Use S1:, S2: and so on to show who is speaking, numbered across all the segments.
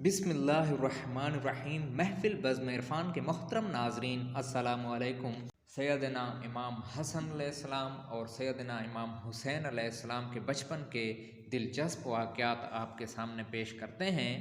S1: بسم اللہ الرحمن الرحیم۔ محفل بزم عرفان کے محترم ناظرین، السلام علیکم۔ سیدنا امام حسن علیہ السلام اور سیدنا امام حسین علیہ السلام کے بچپن کے دلچسپ واقعات آپ کے سامنے پیش کرتے ہیں۔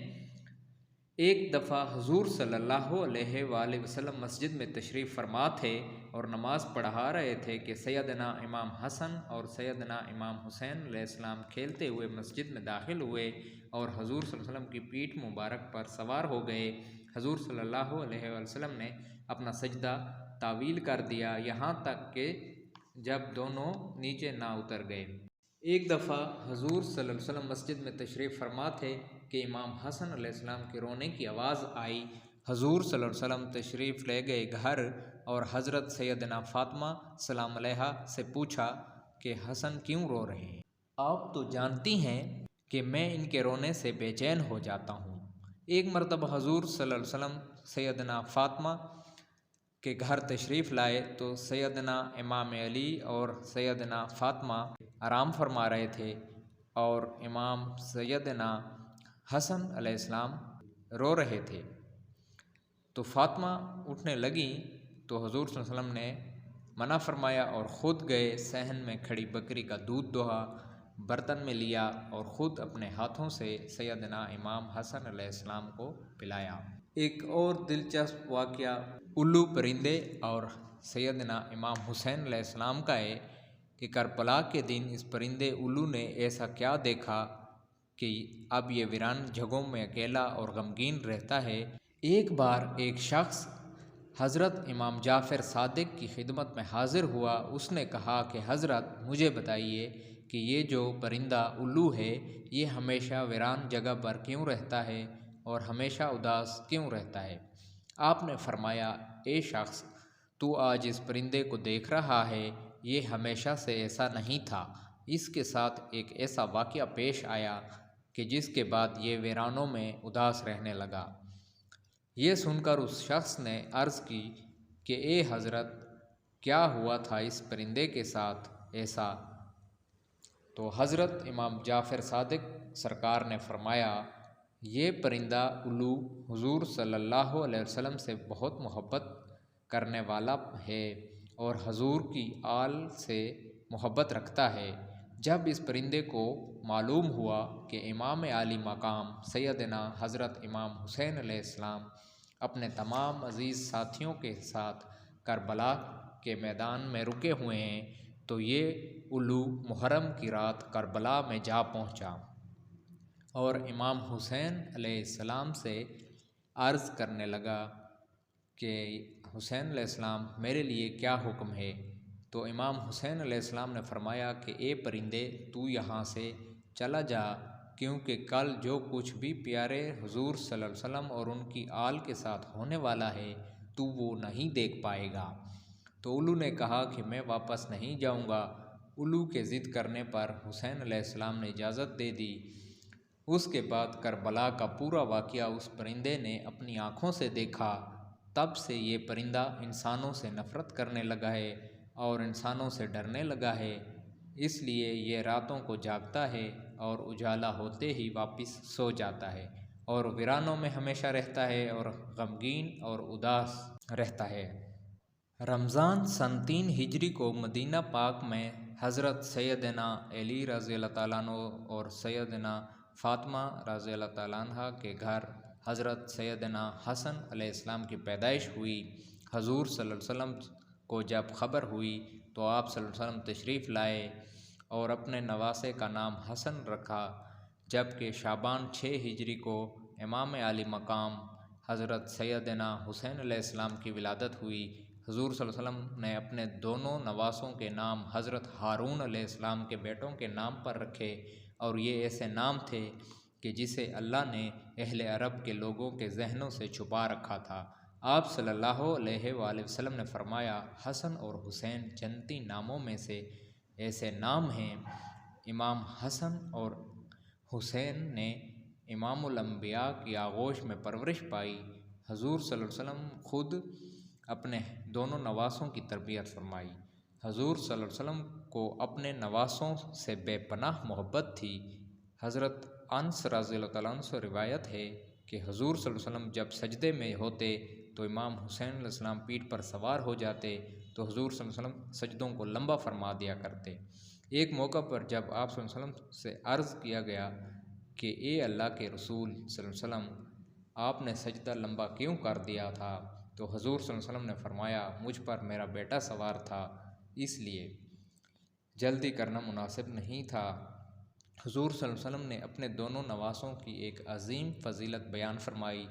S1: ایک دفعہ حضور صلی اللہ علیہ وآلہ وسلم مسجد میں تشریف فرما تھے اور نماز پڑھا رہے تھے کہ سیدنا امام حسن اور سیدنا امام حسین علیہ السلام کھیلتے ہوئے مسجد میں داخل ہوئے اور حضور صلی اللہ علیہ وسلم کی پیٹھ مبارک پر سوار ہو گئے۔ حضور صلی اللہ علیہ وسلم نے اپنا سجدہ طویل کر دیا یہاں تک کہ جب دونوں نیچے نہ اتر گئے۔ ایک دفعہ حضور صلی اللہ علیہ وسلم مسجد میں تشریف فرما تھے کہ امام حسن علیہ السلام کے رونے کی آواز آئی۔ حضور صلی اللہ علیہ وسلم تشریف لے گئے گھر اور حضرت سیدنا فاطمہ سلام علیہا سے پوچھا کہ حسن کیوں رو رہے ہیں؟ آپ تو جانتی ہیں کہ میں ان کے رونے سے بے چین ہو جاتا ہوں۔ ایک مرتبہ حضور صلی اللہ علیہ وسلم سیدنا فاطمہ کے گھر تشریف لائے تو سیدنا امام علی اور سیدنا فاطمہ آرام فرما رہے تھے اور امام سیدنا حسن علیہ السلام رو رہے تھے۔ تو فاطمہ اٹھنے لگیں تو حضور صلی اللہ علیہ وسلم نے منع فرمایا اور خود گئے، صحن میں کھڑی بکری کا دودھ دوہا، برتن میں لیا اور خود اپنے ہاتھوں سے سیدنا امام حسن علیہ السلام کو پلایا۔ ایک اور دلچسپ واقعہ الو پرندے اور سیدنا امام حسین علیہ السلام کا ہے کہ کربلا کے دن اس پرندے الو نے ایسا کیا دیکھا کہ اب یہ ویران جگہوں میں اکیلا اور غمگین رہتا ہے۔ ایک بار ایک شخص حضرت امام جعفر صادق کی خدمت میں حاضر ہوا۔ اس نے کہا کہ حضرت مجھے بتائیے کہ یہ جو پرندہ الو ہے یہ ہمیشہ ویران جگہ پر کیوں رہتا ہے اور ہمیشہ اداس کیوں رہتا ہے؟ آپ نے فرمایا، اے شخص، تو آج اس پرندے کو دیکھ رہا ہے، یہ ہمیشہ سے ایسا نہیں تھا۔ اس کے ساتھ ایک ایسا واقعہ پیش آیا کہ جس کے بعد یہ ویرانوں میں اداس رہنے لگا۔ یہ سن کر اس شخص نے عرض کی کہ اے حضرت، کیا ہوا تھا اس پرندے کے ساتھ ایسا؟ تو حضرت امام جعفر صادق سرکار نے فرمایا، یہ پرندہ الو حضور صلی اللہ علیہ وسلم سے بہت محبت کرنے والا ہے اور حضور کی آل سے محبت رکھتا ہے۔ جب اس پرندے کو معلوم ہوا کہ امام عالی مقام سیدنا حضرت امام حسین علیہ السلام اپنے تمام عزیز ساتھیوں کے ساتھ کربلا کے میدان میں رکے ہوئے ہیں تو یہ الو محرم کی رات کربلا میں جا پہنچا اور امام حسین علیہ السلام سے عرض کرنے لگا کہ حسین علیہ السلام میرے لیے کیا حکم ہے؟ تو امام حسین علیہ السلام نے فرمایا کہ اے پرندے، تو یہاں سے چلا جا، کیونکہ کل جو کچھ بھی پیارے حضور صلی اللہ علیہ وسلم اور ان کی آل کے ساتھ ہونے والا ہے تو وہ نہیں دیکھ پائے گا۔ تو الو نے کہا کہ میں واپس نہیں جاؤں گا۔ الو کے ضد کرنے پر حسین علیہ السلام نے اجازت دے دی۔ اس کے بعد کربلا کا پورا واقعہ اس پرندے نے اپنی آنکھوں سے دیکھا۔ تب سے یہ پرندہ انسانوں سے نفرت کرنے لگا ہے اور انسانوں سے ڈرنے لگا ہے، اس لیے یہ راتوں کو جاگتا ہے اور اجالا ہوتے ہی واپس سو جاتا ہے اور ویرانوں میں ہمیشہ رہتا ہے اور غمگین اور اداس رہتا ہے۔ رمضان سن 3 ہجری کو مدینہ پاک میں حضرت سیدنا علی رضی اللہ تعالیٰ عنہ اور سیدنا فاطمہ رضی اللہ تعالیٰ عنہ کے گھر حضرت سیدنا حسن علیہ السلام کی پیدائش ہوئی۔ حضور صلی اللہ علیہ وسلم کو جب خبر ہوئی تو آپ صلی اللہ علیہ وسلم تشریف لائے اور اپنے نواسے کا نام حسن رکھا، جبکہ شعبان 6 ہجری کو امام عالی مقام حضرت سیدنا حسین علیہ السلام کی ولادت ہوئی۔ حضور صلی اللہ علیہ وسلم نے اپنے دونوں نواسوں کے نام حضرت ہارون علیہ السلام کے بیٹوں کے نام پر رکھے اور یہ ایسے نام تھے کہ جسے اللہ نے اہل عرب کے لوگوں کے ذہنوں سے چھپا رکھا تھا۔ آپ صلی اللہ علیہ وآلہ وسلم نے فرمایا، حسن اور حسین جنتی ناموں میں سے ایسے نام ہیں۔ امام حسن اور حسین نے امام الانبیاء کی آغوش میں پرورش پائی۔ حضور صلی اللہ علیہ وسلم خود اپنے دونوں نواسوں کی تربیت فرمائی۔ حضور صلی اللہ علیہ وسلم کو اپنے نواسوں سے بے پناہ محبت تھی۔ حضرت انس رضی اللہ تعالیٰ عنہ سے روایت ہے کہ حضور صلی اللہ علیہ وسلم جب سجدے میں ہوتے تو امام حسین علیہ السلام پیٹھ پر سوار ہو جاتے تو حضور صلی اللہ علیہ وسلم سجدوں کو لمبا فرما دیا کرتے۔ ایک موقع پر جب آپ صلی اللہ علیہ وسلم سے عرض کیا گیا کہ اے اللہ کے رسول صلی اللہ علیہ وسلم، آپ نے سجدہ لمبا کیوں کر دیا تھا؟ تو حضور صلی اللہ علیہ وسلم نے فرمایا، مجھ پر میرا بیٹا سوار تھا، اس لیے جلدی کرنا مناسب نہیں تھا۔ حضور صلی اللہ علیہ وسلم نے اپنے دونوں نواسوں کی ایک عظیم فضیلت بیان فرمائی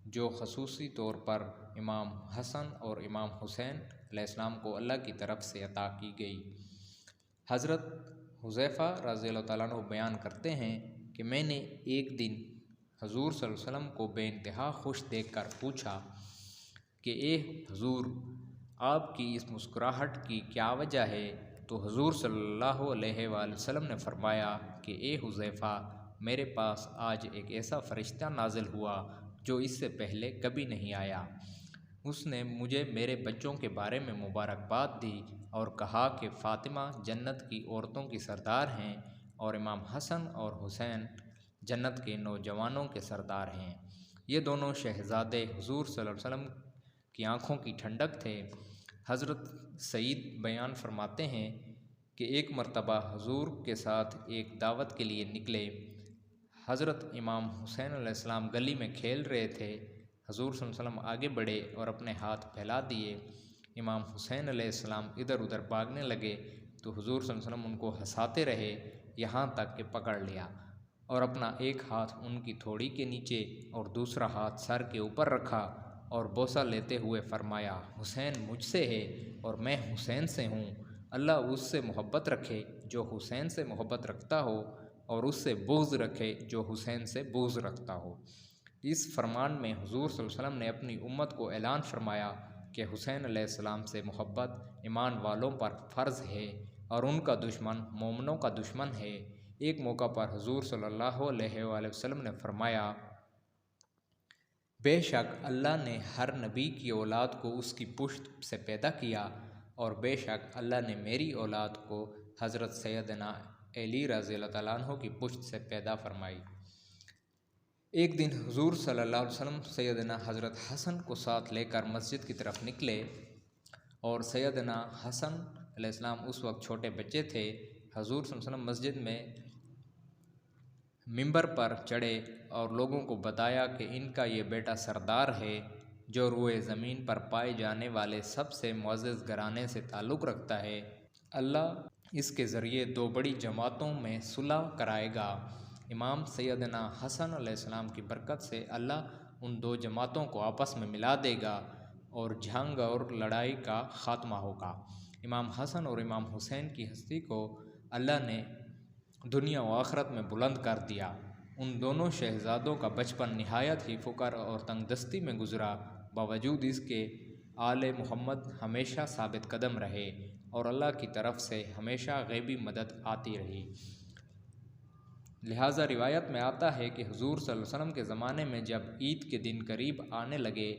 S1: جو خصوصی طور پر امام حسن اور امام حسین علیہ السلام کو اللہ کی طرف سے عطا کی گئی۔ حضرت حذیفہ رضی اللہ تعالیٰ عنہ بیان کرتے ہیں کہ میں نے ایک دن حضور صلی اللہ علیہ وسلم کو بے انتہا خوش دیکھ کر پوچھا کہ اے حضور، آپ کی اس مسکراہٹ کی کیا وجہ ہے؟ تو حضور صلی اللہ علیہ وآلہ وسلم نے فرمایا کہ اے حذیفہ، میرے پاس آج ایک ایسا فرشتہ نازل ہوا جو اس سے پہلے کبھی نہیں آیا۔ اس نے مجھے میرے بچوں کے بارے میں مبارکباد دی اور کہا کہ فاطمہ جنت کی عورتوں کی سردار ہیں اور امام حسن اور حسین جنت کے نوجوانوں کے سردار ہیں۔ یہ دونوں شہزادے حضور صلی اللہ علیہ وسلم کی آنکھوں کی ٹھنڈک تھے۔ حضرت سعید بیان فرماتے ہیں کہ ایک مرتبہ حضور کے ساتھ ایک دعوت کے لیے نکلے۔ حضرت امام حسین علیہ السلام گلی میں کھیل رہے تھے۔ حضور صلی اللہ علیہ وسلم آگے بڑھے اور اپنے ہاتھ پھیلا دیے۔ امام حسین علیہ السلام ادھر ادھر بھاگنے لگے تو حضور صلی اللہ علیہ وسلم ان کو ہنساتے رہے یہاں تک کہ پکڑ لیا اور اپنا ایک ہاتھ ان کی تھوڑی کے نیچے اور دوسرا ہاتھ سر کے اوپر رکھا اور بوسہ لیتے ہوئے فرمایا، حسین مجھ سے ہے اور میں حسین سے ہوں۔ اللہ اس سے محبت رکھے جو حسین سے محبت رکھتا ہو اور اس سے بغض رکھے جو حسین سے بغض رکھتا ہو۔ اس فرمان میں حضور صلی اللہ علیہ وسلم نے اپنی امت کو اعلان فرمایا کہ حسین علیہ السلام سے محبت ایمان والوں پر فرض ہے اور ان کا دشمن مومنوں کا دشمن ہے۔ ایک موقع پر حضور صلی اللہ علیہ وآلہ وسلم نے فرمایا، بے شک اللہ نے ہر نبی کی اولاد کو اس کی پشت سے پیدا کیا اور بے شک اللہ نے میری اولاد کو حضرت سیدنا علی رضی اللہ تعالیٰ عنہ کی پشت سے پیدا فرمائی۔ ایک دن حضور صلی اللہ علیہ وسلم سیدنا حضرت حسن کو ساتھ لے کر مسجد کی طرف نکلے اور سیدنا حسن علیہ السلام اس وقت چھوٹے بچے تھے۔ حضور صلی اللہ علیہ وسلم مسجد میں منبر پر چڑھے اور لوگوں کو بتایا کہ ان کا یہ بیٹا سردار ہے جو روئے زمین پر پائے جانے والے سب سے معزز گھرانے سے تعلق رکھتا ہے۔ اللہ اس کے ذریعے دو بڑی جماعتوں میں صلح کرائے گا۔ امام سیدنا حسن علیہ السلام کی برکت سے اللہ ان دو جماعتوں کو آپس میں ملا دے گا اور جنگ اور لڑائی کا خاتمہ ہوگا۔ امام حسن اور امام حسین کی ہستی کو اللہ نے دنیا و آخرت میں بلند کر دیا۔ ان دونوں شہزادوں کا بچپن نہایت ہی فقر اور تنگ دستی میں گزرا، باوجود اس کے آل محمد ہمیشہ ثابت قدم رہے اور اللہ کی طرف سے ہمیشہ غیبی مدد آتی رہی۔ لہٰذا روایت میں آتا ہے کہ حضور صلی اللہ علیہ وسلم کے زمانے میں جب عید کے دن قریب آنے لگے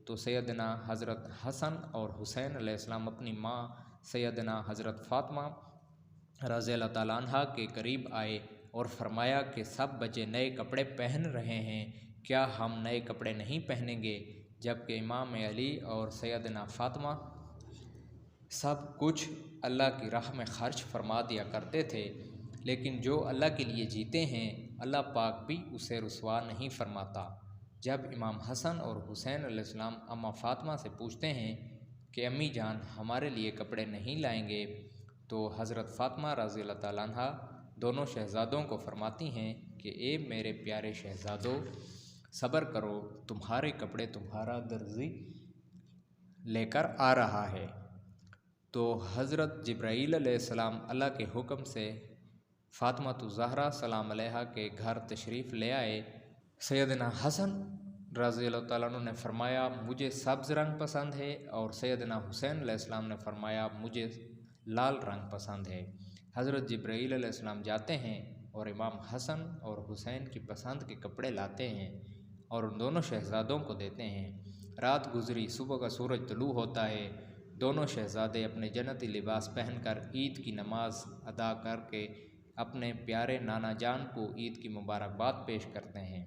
S1: تو سیدنا حضرت حسن اور حسین علیہ السلام اپنی ماں سیدنا حضرت فاطمہ رضی اللہ تعالیٰ عنہ کے قریب آئے اور فرمایا کہ سب بچے نئے کپڑے پہن رہے ہیں، کیا ہم نئے کپڑے نہیں پہنیں گے؟ جبکہ امام علی اور سیدنا فاطمہ سب کچھ اللہ کی راہ میں خرچ فرما دیا کرتے تھے، لیکن جو اللہ کے لیے جیتے ہیں اللہ پاک بھی اسے رسوا نہیں فرماتا۔ جب امام حسن اور حسین علیہ السلام اماں فاطمہ سے پوچھتے ہیں کہ امی جان ہمارے لیے کپڑے نہیں لائیں گے تو حضرت فاطمہ رضی اللہ تعالیٰ عنہ دونوں شہزادوں کو فرماتی ہیں کہ اے میرے پیارے شہزادوں، صبر کرو، تمہارے کپڑے تمہارا درزی لے کر آ رہا ہے۔ تو حضرت جبرائیل علیہ السلام اللہ کے حکم سے فاطمہ الزہرا سلام علیہا کے گھر تشریف لے آئے۔ سیدنا حسن رضی اللہ تعالیٰ عنہ نے فرمایا مجھے سبز رنگ پسند ہے اور سیدنا حسین علیہ السلام نے فرمایا مجھے لال رنگ پسند ہے۔ حضرت جبرائیل علیہ السلام جاتے ہیں اور امام حسن اور حسین کی پسند کے کپڑے لاتے ہیں اور ان دونوں شہزادوں کو دیتے ہیں۔ رات گزری، صبح کا سورج طلوع ہوتا ہے، دونوں شہزادے اپنے جنتی لباس پہن کر عید کی نماز ادا کر کے اپنے پیارے نانا جان کو عید کی مبارکباد پیش کرتے ہیں۔